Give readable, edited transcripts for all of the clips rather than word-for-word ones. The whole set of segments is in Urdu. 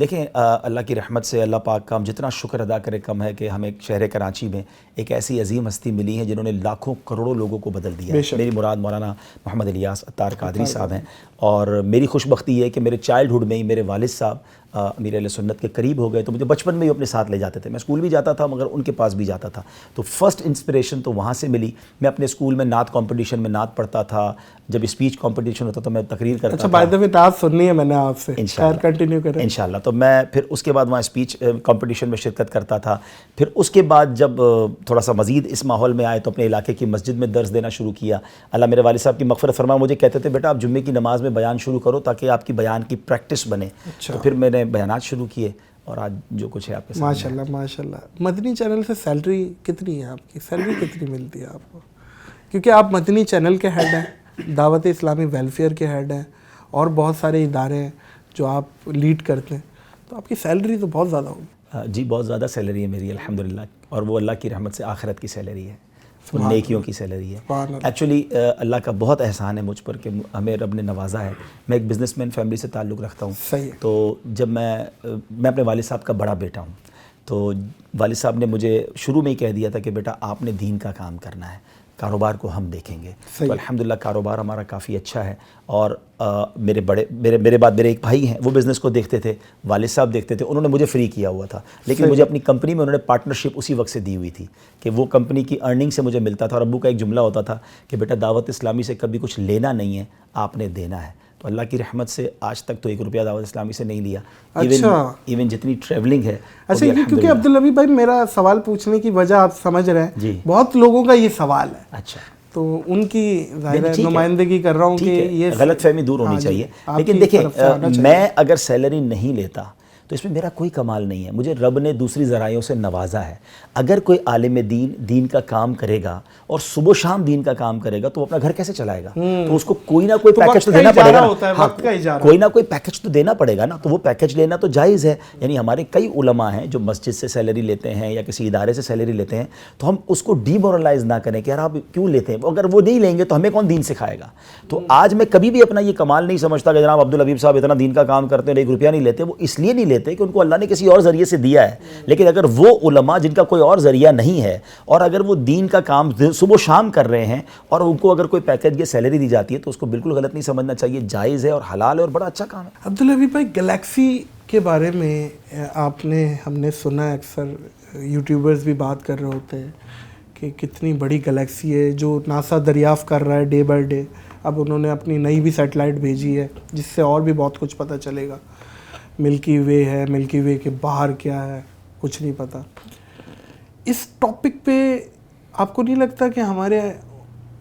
دیکھیں اللہ کی رحمت سے اللہ پاک کا ہم جتنا شکر ادا کرے کم ہے کہ ہمیں شہر کراچی میں ایک ایسی عظیم ہستی ملی ہے جنہوں نے لاکھوں کروڑوں لوگوں کو بدل دیا ہے. میری مراد مولانا محمد الیاس عطار قادری صاحب ہیں, اور میری خوش بختی ہے کہ میرے چائلڈ ہوڈ میں ہی میرے والد صاحب امیر اہل سنت کے قریب ہو گئے, تو مجھے بچپن میں ہی اپنے ساتھ لے جاتے تھے. میں اسکول بھی جاتا تھا مگر ان کے پاس بھی جاتا تھا, تو فرسٹ انسپریشن تو وہاں سے ملی. میں اپنے اسکول میں نعت کمپٹیشن میں نعت پڑھتا تھا, جب اسپیچ کمپٹیشن ہوتا تو میں تقریر کرتا تھا. اچھا بائی دا وے نعت سننی ہے میں نے آپ سے, خیر کنٹینیو کریں. انشاءاللہ. تو میں پھر اس کے بعد وہاں اسپیچ کمپٹیشن میں شرکت کرتا تھا. پھر اس کے بعد جب تھوڑا سا مزید اس ماحول میں آئے تو اپنے علاقے کی مسجد میں درس دینا شروع کیا. اللہ میرے والد صاحب کی مغفرت فرمائے, مجھے کہتے تھے بیٹا آپ جمعے کی نماز میں بیان شروع کرو تاکہ آپ کی بیان کی پریکٹس بنے. تو پھر میں نے بیانات شروع کیے اور آج جو کچھ ہے آپ کے سامنے. ماشاءاللہ ماشاءاللہ. مدنی چینل سے سیلری کتنی ہے آپ کی, سیلری کتنی ملتی ہے آپ کو؟ کیونکہ آپ مدنی چینل کے ہیڈ ہیں, دعوت اسلامی ویلفیئر کے ہیڈ ہیں, اور بہت سارے ادارے ہیں جو آپ لیڈ کرتے ہیں, تو آپ کی سیلری تو بہت زیادہ ہوگی. جی بہت زیادہ سیلری ہے میری الحمدللہ, اور وہ اللہ کی رحمت سے آخرت کی سیلری ہے, وہ نیکیوں کی سیلری ہے. ایکچولی اللہ کا بہت احسان ہے مجھ پر کہ ہمیں رب نے نوازا ہے. میں ایک بزنس مین فیملی سے تعلق رکھتا ہوں. صحیح. تو جب میں اپنے والد صاحب کا بڑا بیٹا ہوں, تو والد صاحب نے مجھے شروع میں ہی کہہ دیا تھا کہ بیٹا آپ نے دین کا کام کرنا ہے, کاروبار کو ہم دیکھیں گے. تو الحمدللہ کاروبار ہمارا کافی اچھا ہے. اور میرے بعد میرے ایک بھائی ہیں, وہ بزنس کو دیکھتے تھے, والد صاحب دیکھتے تھے, انہوں نے مجھے فری کیا ہوا تھا. لیکن مجھے اپنی کمپنی میں انہوں نے پارٹنرشپ اسی وقت سے دی ہوئی تھی کہ وہ کمپنی کی ارننگ سے مجھے ملتا تھا. اور ابو کا ایک جملہ ہوتا تھا کہ بیٹا دعوت اسلامی سے کبھی کچھ لینا نہیں ہے, آپ نے دینا ہے. تو اللہ کی رحمت سے آج تک تو 1 روپیہ دعوت اسلامی سے نہیں لیا. ایون جتنی ٹریولنگ ہے. اچھا کیونکہ عبداللبی بھائی میرا سوال پوچھنے کی وجہ آپ سمجھ رہے ہیں, بہت لوگوں کا یہ سوال ہے. اچھا, تو ان کی ظاہر نمائندگی کر رہا ہوں کہ یہ غلط فہمی دور ہونی چاہیے. لیکن دیکھیں میں اگر سیلری نہیں لیتا تو اس میں میرا کوئی کمال نہیں ہے. مجھے رب نے دوسری ذرائعوں سے نوازا ہے. اگر کوئی عالم دین کا کام کرے گا اور صبح و شام دین کا کام کرے گا تو وہ اپنا گھر کیسے چلائے گا؟ تو اس کو کوئی نہ کوئی پیکج تو دینا پڑے گا, کوئی نہ کوئی پیکج تو دینا پڑے گا نا. تو وہ پیکج لینا تو جائز ہے. یعنی ہمارے کئی علماء ہیں جو مسجد سے سیلری لیتے ہیں یا کسی ادارے سے سیلری لیتے ہیں, تو ہم اس کو ڈی مورلائز نہ کریں کہ یار آپ کیوں لیتے ہیں. اگر وہ نہیں لیں گے تو ہمیں کون دین سکھائے گا؟ تو آج میں کبھی بھی اپنا یہ کمال نہیں سمجھتا کہ جناب عبدالحبیب صاحب اتنا دین کا کام کرتے ہیں 1 روپیہ نہیں لیتے. وہ اس لیے نہیں لیتے کہ ان کو اللہ نے کسی اور ذریعے سے دیا ہے. لیکن اگر وہ علماء جن کا کوئی اور ذریعہ نہیں ہے اور اگر وہ دین کا کام صبح و شام کر رہے ہیں اور ان کو اگر کوئی پیکج یا سیلری دی جاتی ہے تو اس کو بالکل غلط نہیں سمجھنا چاہیے. جائز ہے اور حلال ہے اور بڑا اچھا کام ہے. عبدالحبیب بھائی گلیکسی کے بارے میں ہم نے سنا ہے, اکثر یوٹیوبرز بھی بات کر رہے ہوتے ہیں کہ کتنی بڑی گلیکسی ہے جو ناسا دریافت کر رہا ہے ڈے بائی ڈے. اب انہوں نے اپنی نئی بھی سیٹلائٹ بھیجی ہے جس سے اور بھی بہت کچھ پتہ چلے گا. ملکی وے ہے, ملکی وے کے باہر کیا ہے کچھ نہیں پتہ. اس ٹاپک پہ آپ کو نہیں لگتا کہ ہمارے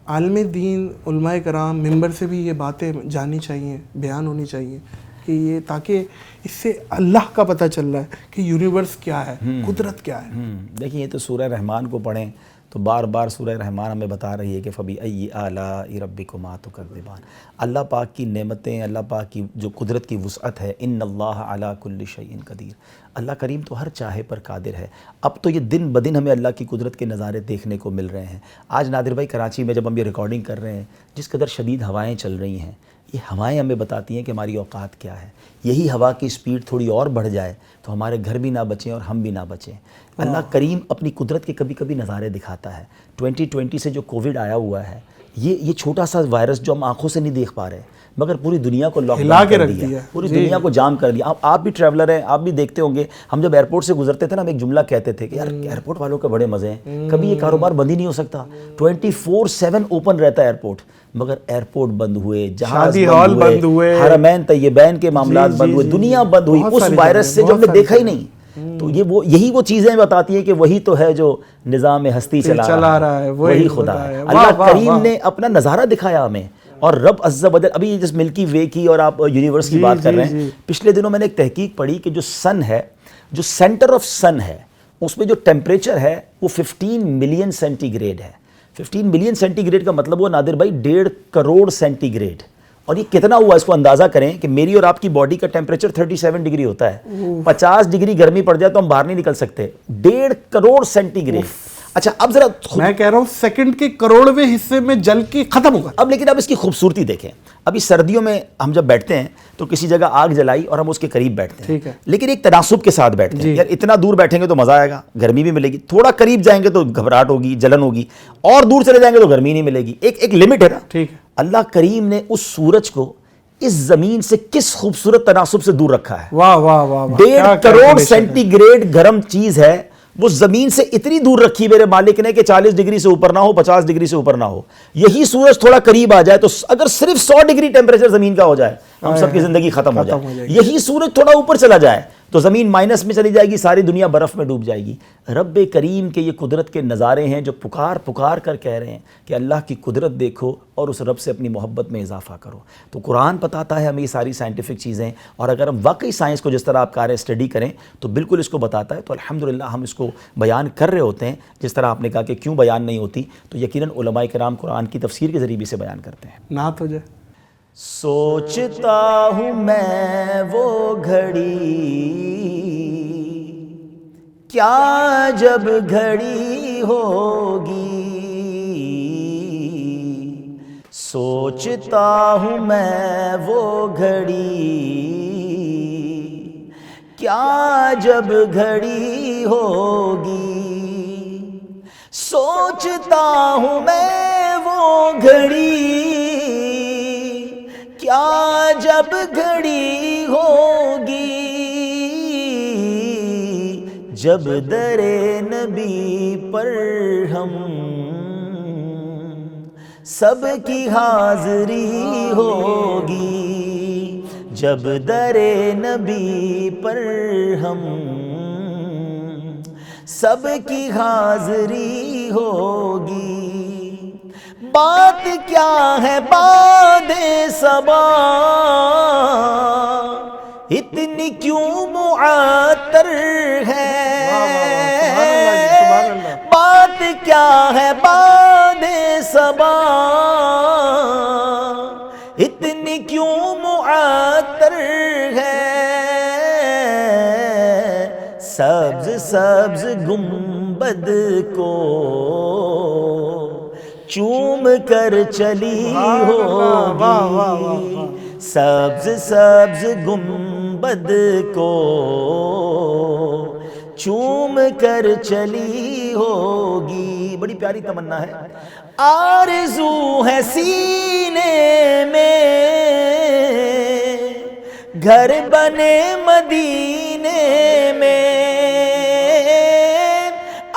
عالم دین علماء کرام ممبر سے بھی یہ باتیں جانی چاہیے, بیان ہونی چاہیے کہ یہ, تاکہ اس سے اللہ کا پتہ چل رہا ہے کہ یونیورس کیا ہے, قدرت کیا ہے. دیکھیں یہ تو سورہ رحمان کو پڑھیں تو بار بار سورہ رحمان ہمیں بتا رہی ہے کہ فَبِأَيِّ آلَاءِ رَبِّكُمَا تُكَذِّبَانِ. اللہ پاک کی نعمتیں, اللہ پاک کی جو قدرت کی وسعت ہے, ان اللہ علی کل شیء قدیر. اللہ کریم تو ہر چاہے پر قادر ہے. اب تو یہ دن بدن ہمیں اللہ کی قدرت کے نظارے دیکھنے کو مل رہے ہیں. آج نادر بھائی کراچی میں جب ہم یہ ریکارڈنگ کر رہے ہیں, جس قدر شدید ہوائیں چل رہی ہیں, یہ ہوائیں ہمیں بتاتی ہیں کہ ہماری اوقات کیا ہے. یہی ہوا کی سپیڈ تھوڑی اور بڑھ جائے تو ہمارے گھر بھی نہ بچیں اور ہم بھی نہ بچیں. اللہ کریم اپنی قدرت کے کبھی کبھی نظارے دکھاتا ہے. 2020 سے جو کووڈ آیا ہوا ہے, یہ چھوٹا سا وائرس جو ہم آنکھوں سے نہیں دیکھ پا رہے مگر پوری دنیا کو لاک ڈاؤن کر دیا, پوری دنیا کو جام کر دیا. آپ بھی ٹریولر ہیں, آپ بھی دیکھتے ہوں گے, ہم جب ایئرپورٹ سے گزرتے تھے نا, ہم ایک جملہ کہتے تھے کہ یار ایئرپورٹ والوں کے بڑے مزے ہیں, کبھی یہ کاروبار بند ہی نہیں ہو سکتا, 24/7 اوپن رہتا ہے ایئرپورٹ. مگر ایئرپورٹ بند ہوئے, جہاز بند ہوئے, حرمین طیبین کے معاملات بند ہوئے, دنیا بند ہوئی اس وائرس سے جو ہم نے دیکھا ہی نہیں. تو یہی وہ چیزیں بتاتی ہیں کہ وہی تو ہے جو نظام ہستی چلا رہا ہے, وہی خدا ہے. اللہ کریم نے اپنا نظارہ دکھایا ہمیں. اور رب عز و جل, ابھی جس ملکی وے کی اور آپ یونیورس کی بات کر رہے ہیں, پچھلے دنوں میں نے ایک تحقیق پڑھی کہ جو سن ہے, جو سینٹر آف سن ہے, اس میں جو ٹیمپریچر ہے وہ 15 ملین سینٹی گریڈ ہے. 15 ملین سینٹی گریڈ کا مطلب وہ نادر بھائی 1.5 کروڑ سینٹی گریڈ. اور یہ کتنا ہوا اس کو اندازہ کریں کہ میری اور آپ کی باڈی کا ٹیمپریچر 37 ڈگری ہوتا ہے. 50 ڈگری گرمی پڑ جائے تو ہم باہر نہیں نکل سکتے. 1.5 کروڑ سینٹی گریڈ. اچھا اب ذرا میں کہہ رہا ہوں سیکنڈ کے کروڑویں حصے میں جل کے ختم ہوگا. اب لیکن اب اس کی خوبصورتی دیکھیں. ابھی سردیوں میں ہم جب بیٹھتے ہیں تو کسی جگہ آگ جلائی اور ہم اس کے قریب بیٹھتے ہیں, ٹھیک ہے, لیکن ایک تناسب کے ساتھ بیٹھتے ہیں. یار اتنا دور بیٹھیں گے تو مزہ آئے گا, گرمی بھی ملے گی. تھوڑا قریب جائیں گے تو گھبراہٹ ہوگی, جلن ہوگی, اور دور چلے جائیں گے تو گرمی نہیں ملے گی. ایک لمٹ ہے نا. ٹھیک ہے. اللہ کریم نے اس سورج کو اس زمین سے کس خوبصورت تناسب سے دور رکھا ہے. واہ واہ واہ, 1.5 کروڑ سینٹی گریڈ گرم چیز ہے, وہ زمین سے اتنی دور رکھی میرے مالک نے کہ 40 ڈگری سے اوپر نہ ہو, 50 ڈگری سے اوپر نہ ہو. یہی سورج تھوڑا قریب آ جائے تو اگر صرف 100 ڈگری ٹیمپریچر زمین کا ہو جائے, ہم سب کی زندگی ختم ہو جائے. یہی سورج تھوڑا اوپر چلا جائے تو زمین مائنس میں چلی جائے گی, ساری دنیا برف میں ڈوب جائے گی. رب کریم کے یہ قدرت کے نظارے ہیں جو پکار کر کہہ رہے ہیں کہ اللہ کی قدرت دیکھو اور اس رب سے اپنی محبت میں اضافہ کرو. تو قرآن بتاتا ہے ہمیں یہ ساری سائنٹیفک چیزیں, اور اگر ہم واقعی سائنس کو جس طرح آپ کہہ رہے ہیں اسٹڈی کریں تو بالکل اس کو بتاتا ہے. تو الحمدللہ ہم اس کو بیان کر رہے ہوتے ہیں. جس طرح آپ نے کہا کہ کیوں بیان نہیں ہوتی, تو یقیناً علماء کرام قرآن کی تفسیر کے ذریعے بھی اسے بیان کرتے ہیں. نعت ہو جائے. سوچتا ہوں میں وہ گھڑی کیا جب گھڑی ہوگی, سوچتا ہوں میں وہ گھڑی کیا جب گھڑی ہوگی, سوچتا ہوں میں وہ گھڑی کیا جب گھڑی ہوگی, جب در نبی پر ہم سب کی حاضری ہوگی, جب در نبی پر ہم سب کی حاضری ہوگی. بات کیا ہے باد صبا اتنی کیوں معطر ہے, بات کیا ہے باد صبا اتنی کیوں معطر ہے, سبز سبز گنبد کو چوم کر چلی ہوگی, سبز سبز گنبد کو چوم کر چلی ہوگی. بڑی پیاری تمنا ہے. آرزو ہے سینے میں گھر بنے مدینے میں,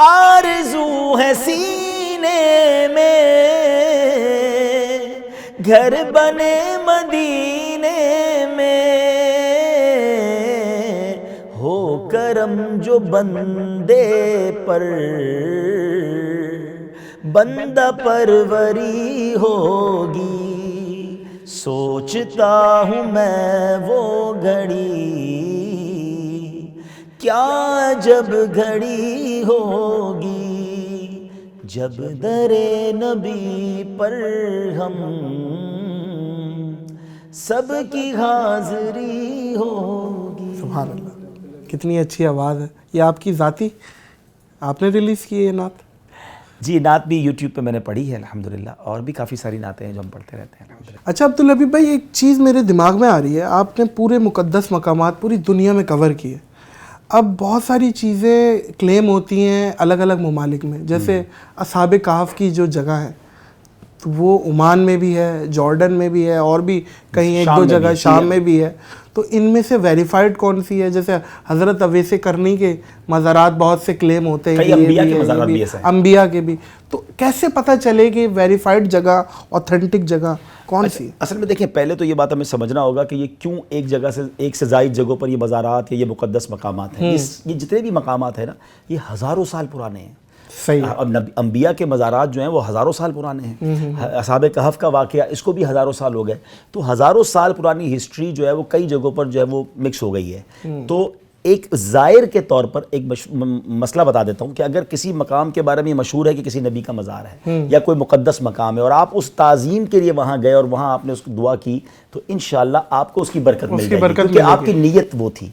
آرزو ہے سینے میں گھر بنے مدینے میں, ہو کرم جو بندے پر بندہ پروری ہوگی, سوچتا ہوں میں وہ گھڑی کیا جب گھڑی ہوگی, جب در نبی پر ہم سب کی حاضری ہوگی. سبحان اللہ, کتنی اچھی آواز ہے. یہ آپ کی ذاتی, آپ نے ریلیز کی ہے یہ نعت؟ جی, نعت بھی یوٹیوب پہ میں نے پڑھی ہے الحمدللہ, اور بھی کافی ساری نعتیں ہیں جو ہم پڑھتے رہتے ہیں الحمدللہ. اچھا عبدالحبیب بھائی, ایک چیز میرے دماغ میں آ رہی ہے, آپ نے پورے مقدس مقامات پوری دنیا میں کور کیے. اب بہت ساری چیزیں کلیم ہوتی ہیں الگ الگ ممالک میں, جیسے اصحاب کہف کی جو جگہ ہے تو وہ عمان میں بھی ہے, جارڈن میں بھی ہے, اور بھی کہیں ایک دو جگہ شام میں بھی ہے. تو ان میں سے ویریفائڈ کون سی ہے؟ جیسے حضرت اویس کرنی کے مزارات بہت سے کلیم ہوتے ہیں, انبیاء کے بھی, تو کیسے پتہ چلے کہ ویریفائڈ جگہ اوتھینٹک جگہ کون سی ہے؟ اصل میں دیکھیں, پہلے تو یہ بات ہمیں سمجھنا ہوگا کہ یہ کیوں ایک جگہ سے ایک سے زائد جگہوں پر یہ مزارات یا یہ مقدس مقامات ہیں. یہ جتنے بھی مقامات ہیں نا, یہ ہزاروں سال پرانے ہیں. صحیح. انبیاء کے مزارات جو ہیں وہ ہزاروں سال پرانے ہیں. اصحاب کہف کا واقعہ, اس کو بھی ہزاروں سال ہو گئے. تو ہزاروں سال پرانی ہسٹری جو ہے وہ کئی جگہوں پر جو ہے وہ مکس ہو گئی ہے. تو ایک زائر کے طور پر ایک مسئلہ بتا دیتا ہوں کہ اگر کسی مقام کے بارے میں مشہور ہے کہ کسی نبی کا مزار ہے یا کوئی مقدس مقام ہے, اور آپ اس تعظیم کے لیے وہاں گئے اور وہاں آپ نے اس کو دعا کی, تو انشاءاللہ آپ کو اس کی برکت مل جائے گی, کیونکہ آپ کی نیت وہ تھی.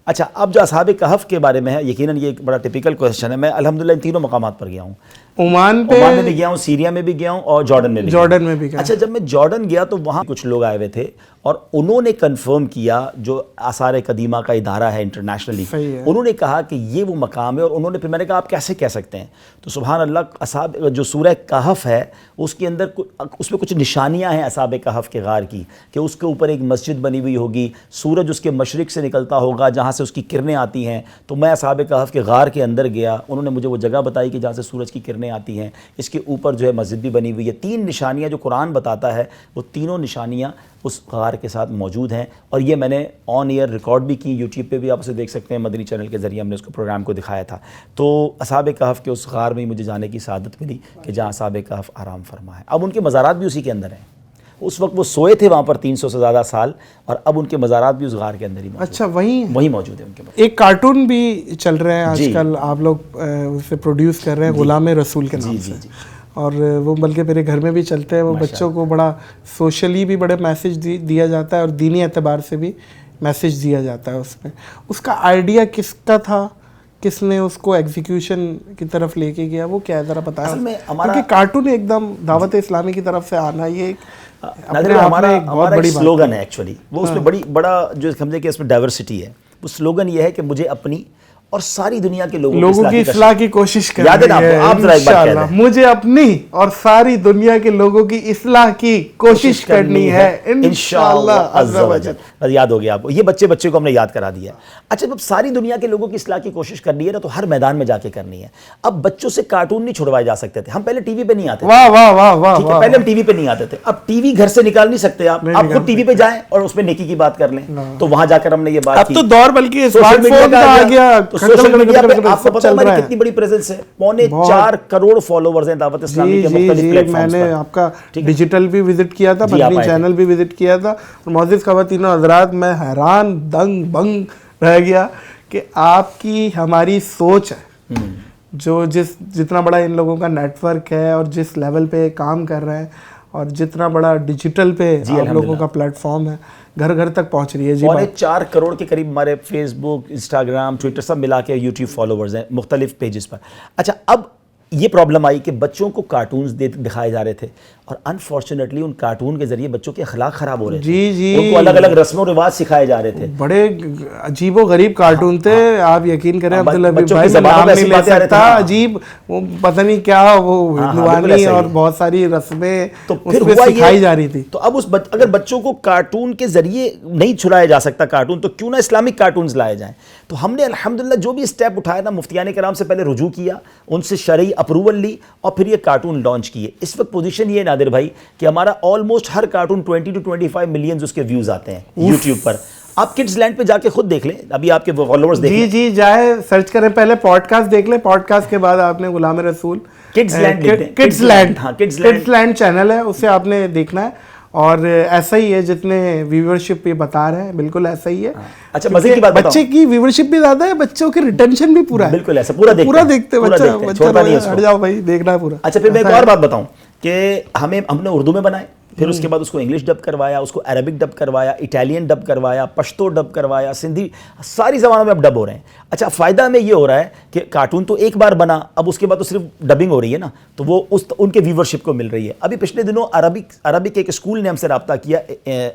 اچھا اب جو اصحاب کہف کے بارے میں ہے، یقیناً یہ ایک بڑا ٹپیکل کویشچن ہے. میں الحمدللہ ان تینوں مقامات پر گیا ہوں. عمان میں بھی گیا ہوں، سیریا میں بھی گیا ہوں، اور جارڈن میں بھی جارڈن میں بھی گیا. اچھا جب میں جارڈن گیا تو وہاں کچھ لوگ آئے ہوئے تھے اور انہوں نے کنفرم کیا، جو آثار قدیمہ کا ادارہ ہے انٹرنیشنلی، انہوں نے کہا کہ یہ وہ مقام ہے. اور انہوں نے پھر میں نے کہا آپ کیسے کہہ سکتے ہیں؟ تو سبحان اللہ، اصحاب جو سورہ کہف ہے اس کے اندر اس میں کچھ نشانیاں ہیں اصحاب کہف کے غار کی، کہ اس کے اوپر ایک مسجد بنی ہوئی ہوگی، سورج اس کے مشرق سے نکلتا ہوگا جہاں سے اس کی کرنیں آتی ہیں. تو میں اصحاب کہف کے غار کے اندر گیا، انہوں نے مجھے وہ جگہ بتائی کہ جہاں سے سورج کی کرنیں آتی ہیں. اس کے اوپر جو ہے مسجد بھی بنی ہوئی ہے. 3 نشانیاں جو قرآن بتاتا ہے وہ تینوں نشانیاں اس غار کے ساتھ موجود ہیں. اور یہ میں نے آن ایئر ریکارڈ بھی کی، یوٹیوب پہ بھی آپ اسے دیکھ سکتے ہیں، مدنی چینل کے ذریعے ہم نے اس کو پروگرام کو دکھایا تھا. تو اصحاب کہف کے اس غار میں مجھے جانے کی سعادت ملی کہ جہاں اصحاب کہف آرام فرما ہے. اب ان کے مزارات بھی اسی کے اندر ہیں. اس وقت وہ سوئے تھے وہاں پر 300 سے زیادہ سال، اور اب ان کے مزارات بھی اس غار کے اندر ہی موجود. اچھا وہی موجود ہے ان کے پاس. ایک کارٹون بھی چل رہے ہیں آج کل، آپ لوگ اسے پروڈیوس کر رہے ہیں، غلام رسول کے نام سے. اور وہ بلکہ میرے گھر میں بھی چلتے ہیں. وہ بچوں کو بڑا سوشلی بھی بڑے میسج دیا جاتا ہے اور دینی اعتبار سے بھی میسج دیا جاتا ہے اس میں. اس کا آئیڈیا کس کا تھا، کس نے اس کو ایگزیکیوشن کی طرف لے کے گیا، وہ کیا ذرا بتایا؟ کیونکہ کارٹون ایک دم دعوت اسلامی کی طرف سے آنا، یہ ہمارا ایک سلوگن ہے ایکچولی. وہ اس میں بڑا جو سمجھے کہ اس میں ڈائیورسٹی ہے. وہ سلوگن یہ ہے کہ مجھے اپنی اور ساری دنیا کے لوگوں کی اصلاح کی کوشش کرنی ہے. انشاءاللہ مجھے اپنی اور ساری دنیا کے لوگوں کی اصلاح کی کوشش کرنی ہے انشاءاللہ عز و جل. یاد ہو گیا آپ کو، یہ بچے کو ہم نے یاد کرا دیا. اچھا جب ساری دنیا کے لوگوں کی اصلاح کی کوشش کرنی ہے نا تو ہر میدان میں جا کے کرنی ہے. اب بچوں سے کارٹون نہیں چھڑوائے جا سکتے تھے. ہم پہلے ٹی وی پہ نہیں آتے تھے. واہ واہ واہ واہ. پہلے ہم ٹی وی پہ نہیں آتے تھے. اب ٹی وی گھر سے نکال نہیں سکتے آپ خود ٹی وی پہ جائیں اور اس پہ نیکی کی بات کر لیں. تو وہاں جا کر ہم نے یہ بات کی. اب تو دور بلکہ اسمارٹ فون کا آ گیا. سوشل میڈیا پہ آپ کو پتہ ہے ہماری کتنی بڑی پریزنس ہے، 4.25 کروڑ فالوورز ہیں دعوت اسلامی کے مختلف پلیٹ فارمز پر. میں نے آپ کا ڈیجیٹل بھی وزٹ کیا تھا، مدنی چینل بھی وزٹ کیا تھا. اور معزز خواتین و حضرات، میں حیران دنگ بنگ رہ گیا کہ آپ کی ہماری سوچ ہے، جو جتنا بڑا ان لوگوں کا نیٹ ورک ہے اور جس لیول پہ کام کر رہے ہیں اور جتنا بڑا ڈیجیٹل پہ آپ لوگوں کا پلیٹ فارم ہے، گھر گھر تک پہنچ رہی ہے. 4.25 کروڑ کے قریب ہمارے فیس بک، انسٹاگرام، ٹویٹر سب ملا کے یوٹیوب فالوورز ہیں مختلف پیجز پر. اچھا اب یہ پرابلم آئی کہ بچوں کو کارٹونز دکھائے جا رہے تھے اور انفارچونیٹلی ان کارٹون کے ذریعے بچوں کے اخلاق خراب ہو رہے تھے. ان کو الگ الگ رسم و رواج سکھائے جا رہے تھے. بڑے عجیب و غریب کارٹون تھے. آپ یقین کریں عبداللہ بھائی میں نام نہیں لے سکتا. عجیب، وہ پتہ نہیں کیا، وہ ہندوانی اور بہت ساری رسمیں تو پھر سکھائی جا رہی تھی. تو اب اگر بچوں کو کارٹون کے ذریعے نہیں چھڑایا جا سکتا کارٹون، تو کیوں نہ اسلامک کارٹونز لائے جائیں. تو ہم نے الحمدللہ جو بھی اسٹیپ اٹھایا نا، مفتیان کرام سے پہلے رجوع کیا، ان سے شرعی اپروول لی اور پھر یہ کارٹون لانچ کیے. اس وقت پوزیشن یہ نادر بھائی کہ ہمارا آلموسٹ ہر کارٹون 20 to 25 ملین اس کے ویوز آتے ہیں یوٹیوب پر. آپ کڈز لینڈ پہ جا کے خود دیکھ لیں، ابھی آپ کے فالوورز دیکھ لیں. جی جائے سرچ کریں، پہلے پوڈ کاسٹ دیکھ لیں، پوڈ کاسٹ کے بعد آپ نے غلام رسول کڈز لینڈ چینل ہے، اسے آپ نے دیکھنا ہے. اور ایسا ہی ہے جتنے ویورشپ یہ بتا رہے ہیں، بالکل ایسا ہی ہے. اچھا مزے کی بات بتاؤں، بچے کی ویورشپ بھی زیادہ ہے، بچوں کی ریٹینشن بھی پورا ہے. بالکل ایسا پورا دیکھتے بچہ ہٹ جاؤ بھائی، دیکھنا ہے پورا. اچھا پھر میں ایک اور بات بتاؤں کہ ہم نے اردو میں بنائے، پھر اس کے بعد اس کو انگلش ڈب کروایا، اس کو عربک ڈب کروایا، اٹالین ڈب کروایا، پشتو ڈب کروایا، سندھی، ساری زبانوں میں اب ڈب ہو رہے ہیں. اچھا فائدہ ہمیں یہ ہو رہا ہے کہ کارٹون تو ایک بار بنا، اب اس کے بعد تو صرف ڈبنگ ہو رہی ہے نا، تو وہ ان کے ویورشپ کو مل رہی ہے. ابھی پچھلے دنوں عربک ایک اسکول نے ہم سے رابطہ کیا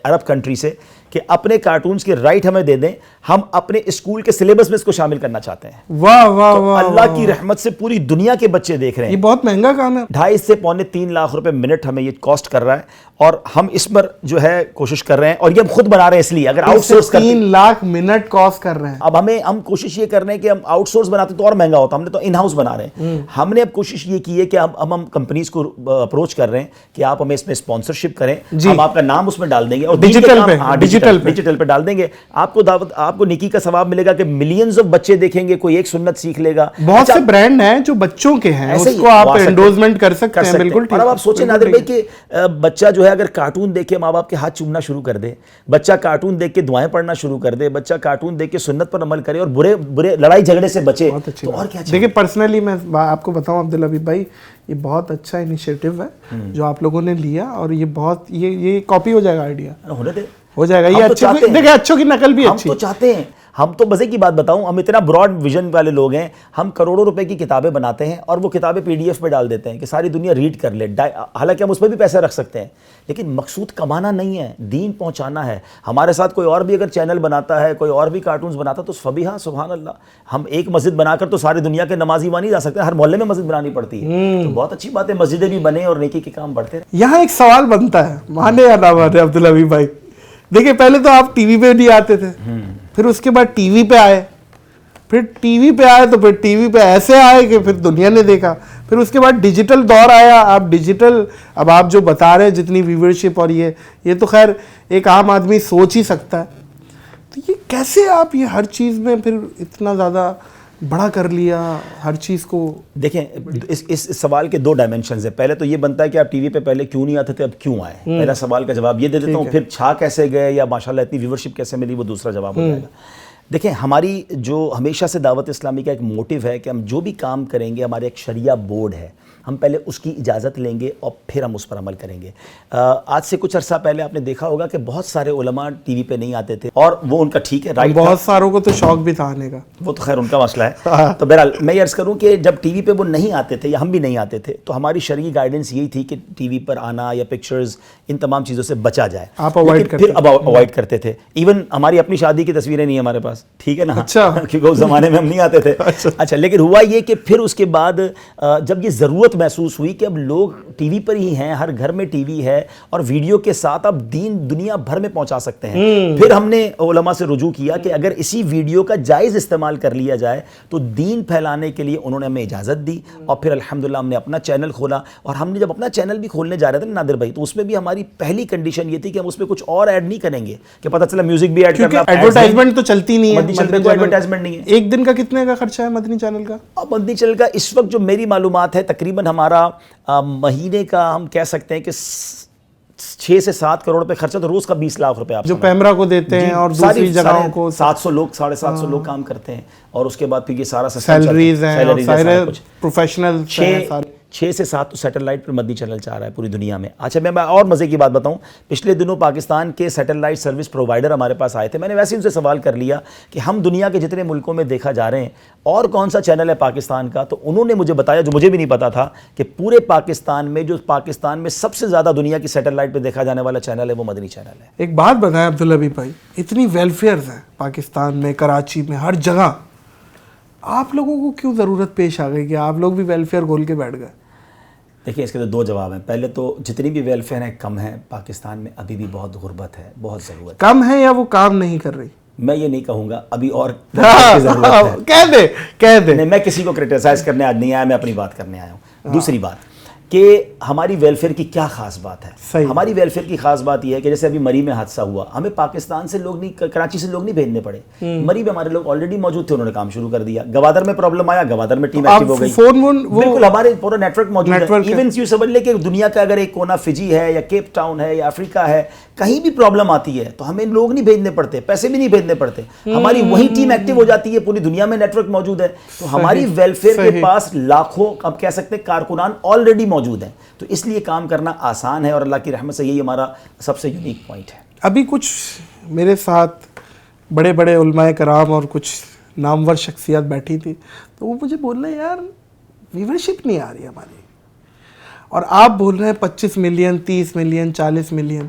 عرب کنٹری سے کہ اپنے کارٹونز کے رائٹ ہمیں دے دیں، ہم اپنے اسکول کے سلیبس میں اس کو شامل کرنا چاہتے ہیں. واہ واہ واہ. اللہ کی رحمت سے پوری دنیا کے بچے دیکھ رہے ہیں. یہ بہت مہنگا کام ہے. 2.5 سے 3 لاکھ روپے منٹ ہمیں یہ کاسٹ کر رہا ہے، اور ہم اس پر جو ہے کوشش کر رہے ہیں. اور یہ ہم خود بنا رہے ہیں، اس لیے اگر out source 3 lakh minute cost کر رہے ہیں. اب ہم کوشش یہ کر رہے ہیں کہ ہم آؤٹ سورس بناتے تو اور مہنگا ہوتا، ہم نے تو ان ہاؤس بنا رہے ہیں. ہم نے اب کوشش یہ کی ہے کہ ہم کمپنیز کو اپروچ کر رہے ہیں کہ آپ ہمیں اس میں اسپانسرشپ کریں، ہم آپ کا نام اس میں ڈال دیں گے اور ڈیجیٹل پہ ڈال دیں گے. آپ کو نیکی کا ثواب ملے گا کہ ملینز آف بچے دیکھیں گے، کوئی ایک سنت سیکھ لے گا. بہت سے برانڈ ہیں جو بچوں کے ہیں، اس کو آپ انڈورسمنٹ کر سکتے ہیں. بالکل ٹھیک. اور اب آپ سوچیں نادر بھائی کہ بچہ جو ہے اگر کارٹون دیکھ کے ماں باپ کے ہاتھ چومنا شروع کر دے، بچہ کارٹون دیکھ کے دعائیں پڑھنا شروع کر دے، بچہ کارٹون دیکھ کے سنت پر عمل کرے اور برے لڑائی جھگڑے سے بچے، تو اور کیا. دیکھیں پرسنلی میں آپ کو بتاؤں عبداللہ بھائی، یہ بہت اچھا انیشیٹو ہے جو آپ لوگوں نے لیا، اور یہ بہت یہ کاپی ہو جائے گا، آئیڈیا ہونے دے ہو جائے گا. یہ اچھے، دیکھیں اچھوں کی نقل بھی اچھی. ہم تو چاہتے ہیں ہم تو مزے کی بات بتاؤں, ہم اتنا براڈ ویژن والے لوگ ہیں, ہم کروڑوں روپے کی کتابیں بناتے ہیں اور وہ کتابیں PDF پہ ڈال دیتے ہیں کہ ساری دنیا ریڈ کر لے. حالانکہ ہم اس پہ بھی پیسے رکھ سکتے ہیں, لیکن مقصود کمانا نہیں ہے, دین پہنچانا ہے. ہمارے ساتھ کوئی اور بھی اگر چینل بناتا ہے, کوئی اور بھی کارٹونز بناتا ہے, تو فبیہا سبحان اللہ, ہم ایک مسجد بنا کر تو ساری دنیا کے نمازی وہاں نہیں جا سکتے, ہر محلے میں مسجد بنانی پڑتی ہے. تو بہت اچھی بات ہے, مسجدیں بھی بنے اور نیکی کے کام بڑھتے رہیں. یہاں ایک سوال بنتا ہے, مانے یا نہ مانے عبدالحبیب بھائی, دیکھیں پہلے تو آپ ٹی وی پہ نہیں آتے تھے, پھر اس کے بعد ٹی وی پہ آئے, پھر ٹی وی پہ آئے تو پھر ٹی وی پہ ایسے آئے کہ پھر دنیا نے دیکھا, پھر اس کے بعد ڈیجیٹل دور آیا. آپ ڈیجیٹل, اب آپ جو بتا رہے ہیں جتنی ویورشپ اور یہ تو خیر ایک عام آدمی سوچ ہی سکتا ہے. تو یہ کیسے آپ یہ ہر چیز میں پھر اتنا زیادہ بڑا کر لیا ہر چیز کو؟ دیکھیں اس سوال کے 2 ڈائمنشنز ہیں. پہلے تو یہ بنتا ہے کہ آپ ٹی وی پہ پہلے کیوں نہیں آتے تھے, اب کیوں آئے. پہلا سوال کا جواب یہ دے دیتا ہوں, پھر چھا کیسے گئے یا ماشاءاللہ اتنی ویورشپ کیسے ملی, وہ دوسرا جواب ہو جائے گا. دیکھیں ہماری جو ہمیشہ سے دعوت اسلامی کا ایک موٹیو ہے کہ ہم جو بھی کام کریں گے, ہمارے ایک شریعہ بورڈ ہے, ہم پہلے اس کی اجازت لیں گے اور پھر ہم اس پر عمل کریں گے. آج سے کچھ عرصہ پہلے آپ نے دیکھا ہوگا کہ بہت سارے علماء ٹی وی پہ نہیں آتے تھے, اور وہ ان کا ٹھیک ہے, رائٹ, بہت ساروں کو تو شوق بھی تھا آنے کا, وہ تو خیر ان کا مسئلہ ہے. تو بہرحال میں یہ عرض کروں کہ جب ٹی وی پہ وہ نہیں آتے تھے یا ہم بھی نہیں آتے تھے, تو ہماری شرعی گائیڈنس یہی تھی کہ ٹی وی پر آنا یا پکچرز, ان تمام چیزوں سے بچا جائے. آپ اوائڈ کرتے پھر اب اوائڈ کرتے تھے. ایون ہماری اپنی شادی کی تصویریں نہیں ہیں ہمارے پاس, ٹھیک ہے نا, کیونکہ اس زمانے میں ہم نہیں آتے تھے. اچھا, لیکن ہوا یہ کہ پھر اس کے بعد جب یہ ضرورت محسوس ہوئی کہ اب لوگ ٹی وی پر ہی ہیں, ہر گھر میں ٹی وی ہے, اور ویڈیو کے ساتھ اب دین دنیا بھر میں پہنچا سکتے ہیں, پھر ہم نے علماء سے رجوع کیا کہ اگر اسی ویڈیو کا جائز استعمال کر لیا جائے تو دین پھیلانے کے لیے انہوں نے ہمیں اجازت دی. اور پھر الحمدللہ ہم نے اپنا چینل کھولا, اور ہم نے جب اپنا چینل بھی کھولنے جا رہے تھے نادر بھائی, تو اس میں بھی ہماری پہلی کنڈیشن یہ تھی کہ ہم اس میں کچھ اور ایڈ نہیں کریں گے, کہ پتہ چلا میوزک بھی ایڈ کرنا, ایڈورٹائزمنٹ تو چلتی نہیں ہے, مدنی چینل میں ایڈورٹائزمنٹ نہیں ہے. ایک دن کا کتنے کا خرچہ ہے مدنی چینل کا؟ اب مدنی چینل کا اس وقت جو میری معلومات ہے تقریباً ہمارا مہینے کا ہم کہہ سکتے ہیں کہ 6 سے 7 کروڑ پہ خرچہ, تو روز کا 20 لاکھ روپے آپ جو پیمرا کو دیتے ہیں اور دوسری جگہوں کو 700 لوگ 750 لوگ کام کرتے ہیں, اور اس کے بعد پھر یہ سارا سیلریز ہیں, پروفیشنل 6 سے 7 سیٹلائٹ پر مدنی چینل چاہ رہا ہے پوری دنیا میں. اچھا میں اور مزے کی بات بتاؤں, پچھلے دنوں پاکستان کے سیٹلائٹ سروس پرووائڈر ہمارے پاس آئے تھے. میں نے ویسے ہی ان سے سوال کر لیا کہ ہم دنیا کے جتنے ملکوں میں دیکھا جا رہے ہیں اور کون سا چینل ہے پاکستان کا, تو انہوں نے مجھے بتایا, جو مجھے بھی نہیں پتا تھا, کہ پورے پاکستان میں سب سے زیادہ دنیا کی سیٹلائٹ پہ دیکھا جانے والا چینل ہے وہ مدنی چینل ہے. ایک بات بتائیں عبدالحبیب بھائی, اتنی ویلفیئرز ہیں پاکستان میں, کراچی میں, ہر جگہ, آپ لوگوں کو کیوں ضرورت پیش آ گئی کہ آپ لوگ بھی ویلفیئر کھول کے بیٹھ گئے؟ دیکھیں اس کے تو 2 جواب ہیں. پہلے تو جتنی بھی ویلفیئر ہیں کم ہیں, پاکستان میں ابھی بھی بہت غربت ہے, بہت ضرورت. کم ہے یا وہ کام نہیں کر رہی؟ میں یہ نہیں کہوں گا, ابھی اور ضرورت ہے. کہہ دے. نہیں, میں کسی کو کرٹیسائز کرنے آج نہیں آیا, میں اپنی بات کرنے آیا ہوں. دوسری بات کہ ہماری ویلفیئر کی کیا خاص بات ہے. ہماری ویلفیئر کی خاص بات یہ ہے کہ جیسے ابھی مری میں حادثہ ہوا, ہمیں پاکستان سے لوگ نہیں, کراچی سے لوگ نہیں بھیجنے پڑے. مری میں ہمارے لوگ آلریڈی موجود تھے, انہوں نے کام شروع کر دیا. گوادر میں پرابلم آیا, گوادر میں ٹیم ایکٹیو ہو گئی. بالکل ہمارے پورا نیٹ ورک موجود ہے. ایون یوں سمجھ لے کہ دنیا کا اگر ایک کونا فجی ہے یا کیپ ٹاؤن ہے یا افریقہ ہے, کہیں بھی پرابلم آتی ہے تو ہمیں لوگ نہیں بھیجنے پڑتے, پیسے بھی نہیں بھیجنے پڑتے, ہماری وہی ٹیم ایکٹیو ہو جاتی ہے. پوری دنیا میں نیٹ ورک موجود ہے, تو ہماری ویلفیئر کے پاس لاکھوں, اب کہہ سکتے ہیں کارکنان آلریڈی موجود ہیں. تو اس لیے کام کرنا آسان ہے, اور اللہ کی رحمت سے یہی ہمارا سب سے یونیک پوائنٹ ہے. ابھی کچھ میرے ساتھ بڑے بڑے علماء کرام اور کچھ نامور شخصیات بیٹھی تھی, تو وہ مجھے بول رہے ہیں یار ویورشپ نہیں آ رہی ہماری, اور آپ بول رہے ہیں 25 ملین 30 ملین 40 ملین,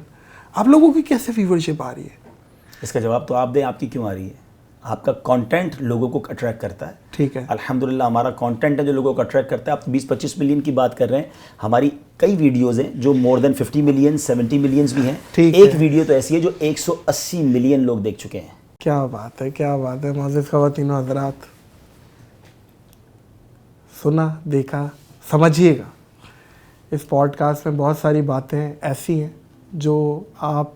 آپ لوگوں کی کیسے ویورشپ آ رہی ہے؟ اس کا جواب تو آپ دیں, آپ کی کیوں آ رہی ہے؟ آپ کا کانٹینٹ لوگوں کو اٹریکٹ کرتا ہے. ٹھیک ہے, الحمدللہ ہمارا کانٹینٹ ہے جو لوگوں کو اٹریکٹ کرتا ہے. آپ 20-25 ملین کی بات کر رہے ہیں, ہماری کئی ویڈیوز ہیں جو مور دین 50 ملین 70 ملینز بھی ہیں. ایک ویڈیو تو ایسی ہے جو 180 ملین لوگ دیکھ چکے ہیں. کیا بات ہے, کیا بات ہے. معزز خواتین و حضرات, سنا, دیکھا, سمجھیے گا, اس پوڈ کاسٹ میں بہت ساری باتیں ایسی ہیں جو آپ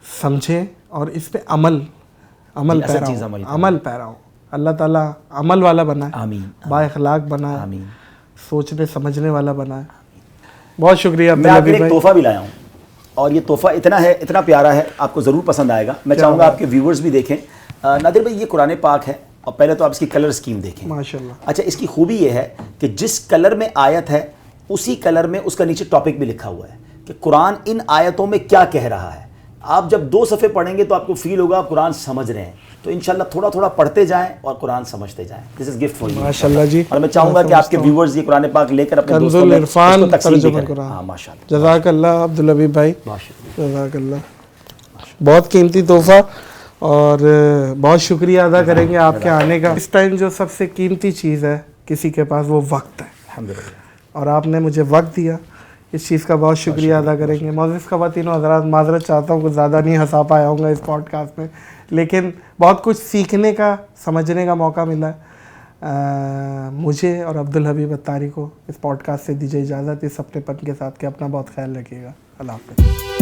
سمجھیں اور اس پہ عمل پیرا ہوں. اللہ تعالیٰ عمل والا بنائے, آمین, با اخلاق بنائے, آمین, سوچنے سمجھنے والا بنائے. بہت شکریہ. میں آپ کے لیے ایک تحفہ بھی لایا ہوں, اور یہ تحفہ اتنا ہے, اتنا پیارا ہے, آپ کو ضرور پسند آئے گا. میں چاہوں گا آپ کے ویورز بھی دیکھیں. نادر بھائی, یہ قرآن پاک ہے, اور پہلے تو آپ اس کی کلر اسکیم دیکھیں. ماشاءاللہ. اچھا, اس کی خوبی یہ ہے کہ جس کلر میں آیت ہے اسی کلر میں اس کا نیچے ٹاپک بھی لکھا ہوا ہے کہ قرآن ان آیتوں میں کیا کہہ رہا ہے. آپ جب 2 صفحے پڑھیں گے تو آپ کو فیل ہوگا آپ قرآن سمجھ رہے ہیں. تو انشاءاللہ تھوڑا تھوڑا پڑھتے جائیں اور قرآن سمجھتے جائیں. دس از گفٹ فار یو ماشاءاللہ جی. اور میں چاہوں گا کہ آپ کے ویورز یہ قرآن پاک لے کر اپنے کنز دوستوں میں اس العرفان کو تقسیم بھی ترجمہ کریں. قرآن. ہاں ماشاءاللہ. جزاک اللہ عبدالحبیب بھائی, ماشاءاللہ. جزاک اللہ, بہت قیمتی تحفہ, اور بہت شکریہ ادا کریں گے آپ کے آنے کا. اس ٹائم جو سب سے قیمتی چیز ہے کسی کے پاس وہ وقت ہے, الحمدللہ. اور آپ نے مجھے وقت دیا, اس چیز کا بہت شکریہ ادا کریں گے. معزز خواتین و حضرات, معذرت چاہتا ہوں کہ زیادہ نہیں ہنسا پایا ہوں گا اس پوڈ کاسٹ میں, لیکن بہت کچھ سیکھنے کا, سمجھنے کا موقع ملا ہے. مجھے اور عبدالحبیب اتاری کو اس پوڈ کاسٹ سے دیجیے اجازت, اس اپنے پن کے ساتھ, کہ اپنا بہت خیال رکھیے گا. اللہ حافظ.